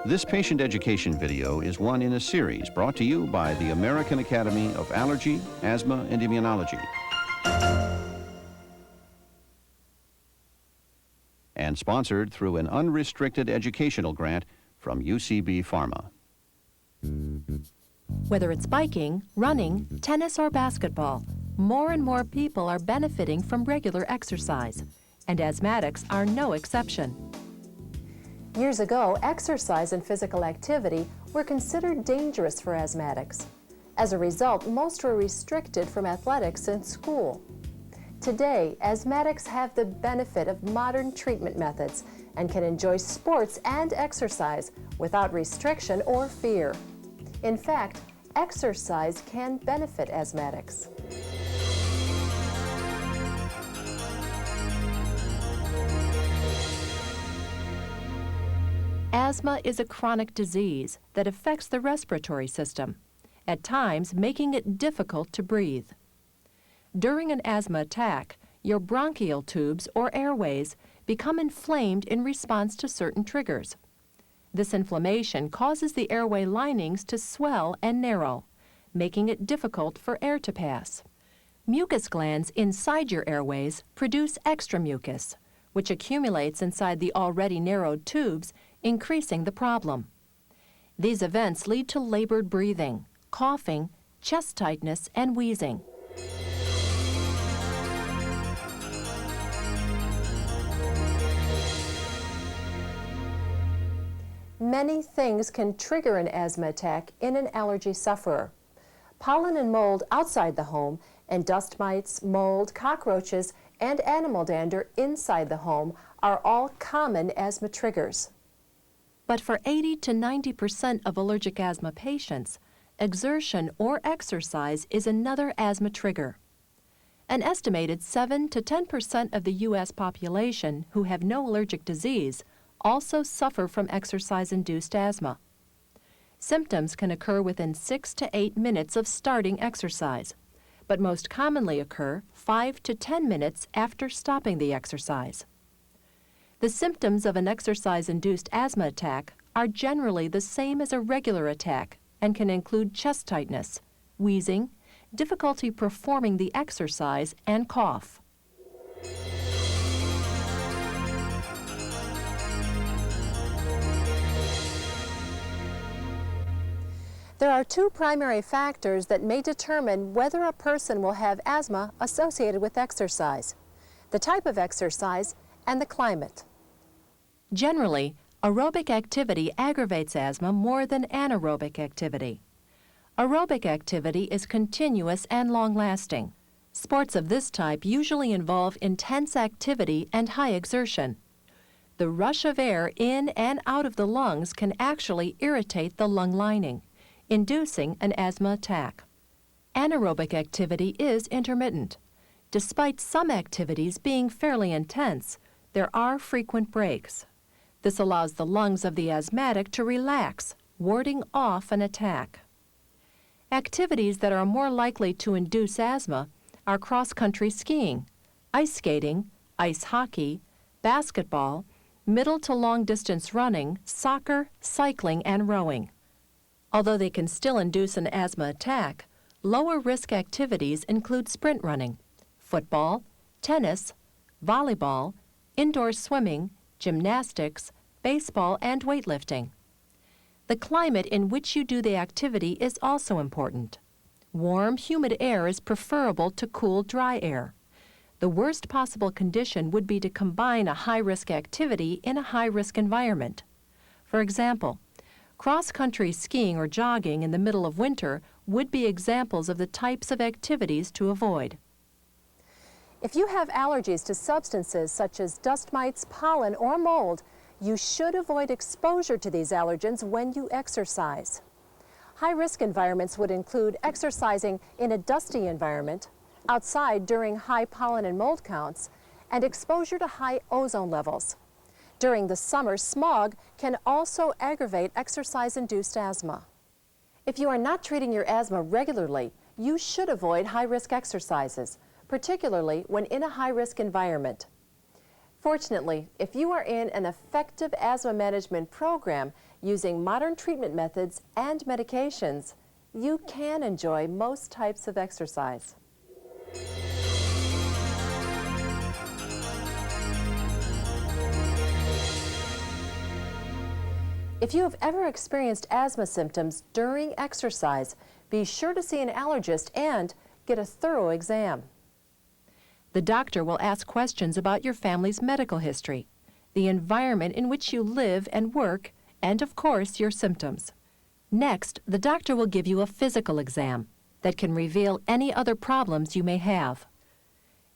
This patient education video is one in a series brought to you by the American Academy of Allergy, Asthma, and Immunology, and sponsored through an unrestricted educational grant from UCB Pharma. Whether it's biking, running, tennis, or basketball, more and more people are benefiting from regular exercise, and asthmatics are no exception. Years ago, exercise and physical activity were considered dangerous for asthmatics. As a result, most were restricted from athletics in school. Today, asthmatics have the benefit of modern treatment methods and can enjoy sports and exercise without restriction or fear. In fact, exercise can benefit asthmatics. Asthma is a chronic disease that affects the respiratory system, at times making it difficult to breathe. During an asthma attack, your bronchial tubes or airways become inflamed in response to certain triggers. This inflammation causes the airway linings to swell and narrow, making it difficult for air to pass. Mucus glands inside your airways produce extra mucus, which accumulates inside the already narrowed tubes, increasing the problem. These events lead to labored breathing, coughing, chest tightness, and wheezing. Many things can trigger an asthma attack in an allergy sufferer. Pollen and mold outside the home, and dust mites, mold, cockroaches, and animal dander inside the home are all common asthma triggers. But for 80 to 90% of allergic asthma patients, exertion or exercise is another asthma trigger. An estimated 7 to 10% of the U.S. population who have no allergic disease also suffer from exercise-induced asthma. Symptoms can occur within 6 to 8 minutes of starting exercise, but most commonly occur 5 to 10 minutes after stopping the exercise. The symptoms of an exercise-induced asthma attack are generally the same as a regular attack and can include chest tightness, wheezing, difficulty performing the exercise, and cough. There are two primary factors that may determine whether a person will have asthma associated with exercise: the type of exercise and the climate. Generally, aerobic activity aggravates asthma more than anaerobic activity. Aerobic activity is continuous and long-lasting. Sports of this type usually involve intense activity and high exertion. The rush of air in and out of the lungs can actually irritate the lung lining, inducing an asthma attack. Anaerobic activity is intermittent. Despite some activities being fairly intense, there are frequent breaks. This allows the lungs of the asthmatic to relax, warding off an attack. Activities that are more likely to induce asthma are cross-country skiing, ice skating, ice hockey, basketball, middle to long-distance running, soccer, cycling, and rowing. Although they can still induce an asthma attack, lower-risk activities include sprint running, football, tennis, volleyball, indoor swimming, gymnastics, baseball, and weightlifting. The climate in which you do the activity is also important. Warm, humid air is preferable to cool, dry air. The worst possible condition would be to combine a high-risk activity in a high-risk environment. For example, cross-country skiing or jogging in the middle of winter would be examples of the types of activities to avoid. If you have allergies to substances such as dust mites, pollen, or mold, you should avoid exposure to these allergens when you exercise. High-risk environments would include exercising in a dusty environment, outside during high pollen and mold counts, and exposure to high ozone levels. During the summer, smog can also aggravate exercise-induced asthma. If you are not treating your asthma regularly, you should avoid high-risk exercises, particularly when in a high-risk environment. Fortunately, if you are in an effective asthma management program using modern treatment methods and medications, you can enjoy most types of exercise. If you have ever experienced asthma symptoms during exercise, be sure to see an allergist and get a thorough exam. The doctor will ask questions about your family's medical history, the environment in which you live and work, and of course, your symptoms. Next, the doctor will give you a physical exam that can reveal any other problems you may have.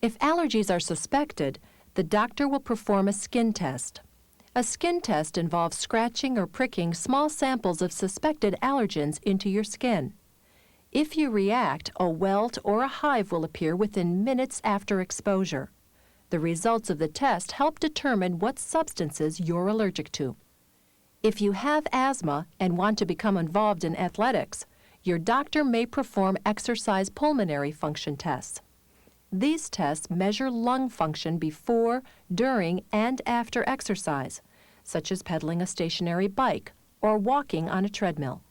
If allergies are suspected, the doctor will perform a skin test. A skin test involves scratching or pricking small samples of suspected allergens into your skin. If you react, a welt or a hive will appear within minutes after exposure. The results of the test help determine what substances you're allergic to. If you have asthma and want to become involved in athletics, your doctor may perform exercise pulmonary function tests. These tests measure lung function before, during, and after exercise, such as pedaling a stationary bike or walking on a treadmill.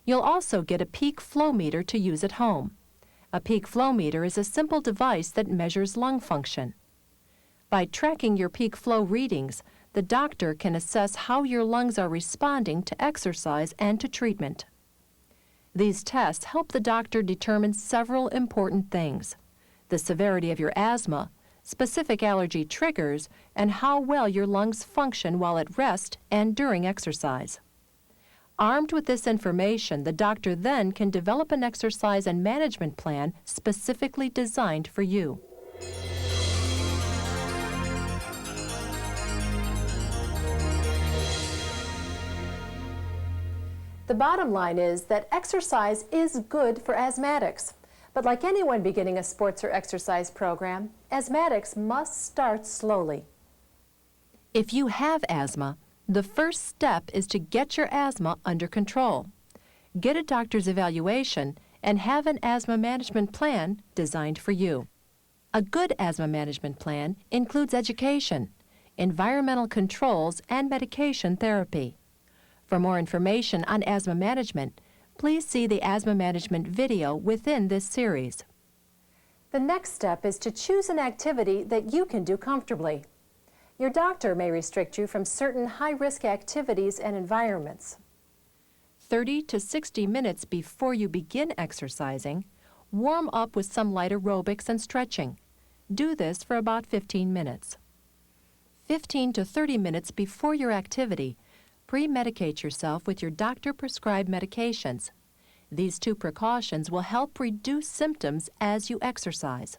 You'll also get a peak flow meter to use at home. A peak flow meter is a simple device that measures lung function. By tracking your peak flow readings, the doctor can assess how your lungs are responding to exercise and to treatment. These tests help the doctor determine several important things: the severity of your asthma, specific allergy triggers, and how well your lungs function while at rest and during exercise. Armed with this information, the doctor then can develop an exercise and management plan specifically designed for you. The bottom line is that exercise is good for asthmatics. But like anyone beginning a sports or exercise program, asthmatics must start slowly. If you have asthma, the first step is to get your asthma under control. Get a doctor's evaluation and have an asthma management plan designed for you. A good asthma management plan includes education, environmental controls, and medication therapy. For more information on asthma management, please see the asthma management video within this series. The next step is to choose an activity that you can do comfortably. Your doctor may restrict you from certain high-risk activities and environments. 30 to 60 minutes before you begin exercising, warm up with some light aerobics and stretching. Do this for about 15 minutes. 15 to 30 minutes before your activity, pre-medicate yourself with your doctor-prescribed medications. These two precautions will help reduce symptoms as you exercise.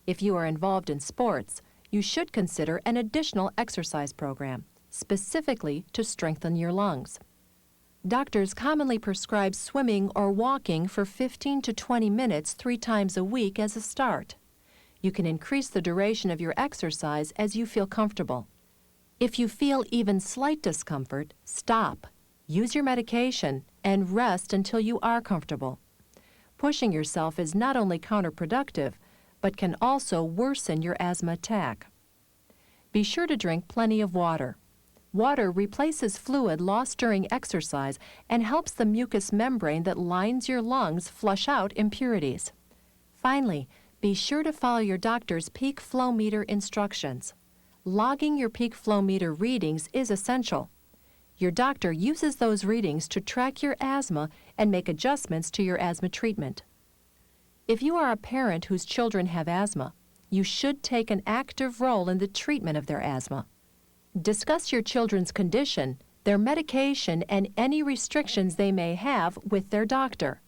If you are involved in sports, you should consider an additional exercise program, specifically to strengthen your lungs. Doctors commonly prescribe swimming or walking for 15 to 20 minutes 3 times a week as a start. You can increase the duration of your exercise as you feel comfortable. If you feel even slight discomfort, stop, use your medication, and rest until you are comfortable. Pushing yourself is not only counterproductive, but can also worsen your asthma attack. Be sure to drink plenty of water. Water replaces fluid lost during exercise and helps the mucous membrane that lines your lungs flush out impurities. Finally, be sure to follow your doctor's peak flow meter instructions. Logging your peak flow meter readings is essential. Your doctor uses those readings to track your asthma and make adjustments to your asthma treatment. If you are a parent whose children have asthma, you should take an active role in the treatment of their asthma. Discuss your children's condition, their medication, and any restrictions they may have with their doctor.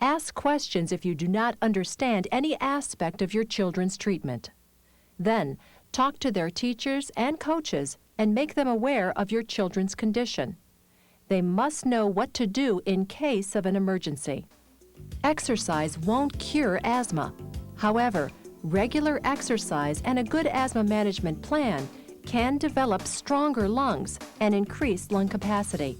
Ask questions if you do not understand any aspect of your children's treatment. Then, talk to their teachers and coaches and make them aware of your children's condition. They must know what to do in case of an emergency. Exercise won't cure asthma. However, regular exercise and a good asthma management plan can develop stronger lungs and increase lung capacity.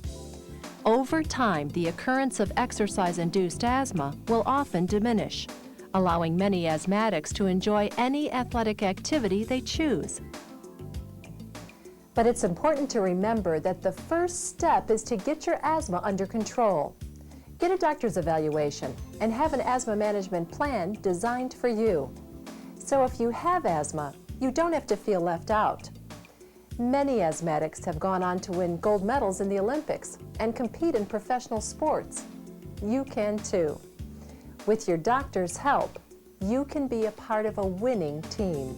Over time, the occurrence of exercise-induced asthma will often diminish, allowing many asthmatics to enjoy any athletic activity they choose. But it's important to remember that the first step is to get your asthma under control. Get a doctor's evaluation and have an asthma management plan designed for you. So if you have asthma, you don't have to feel left out. Many asthmatics have gone on to win gold medals in the Olympics and compete in professional sports. You can too. With your doctor's help, you can be a part of a winning team.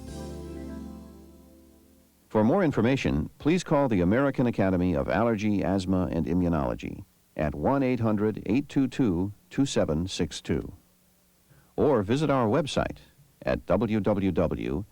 For more information, please call the American Academy of Allergy, Asthma, and Immunology at 1-800-822-2762. Or visit our website at www.aaai.org.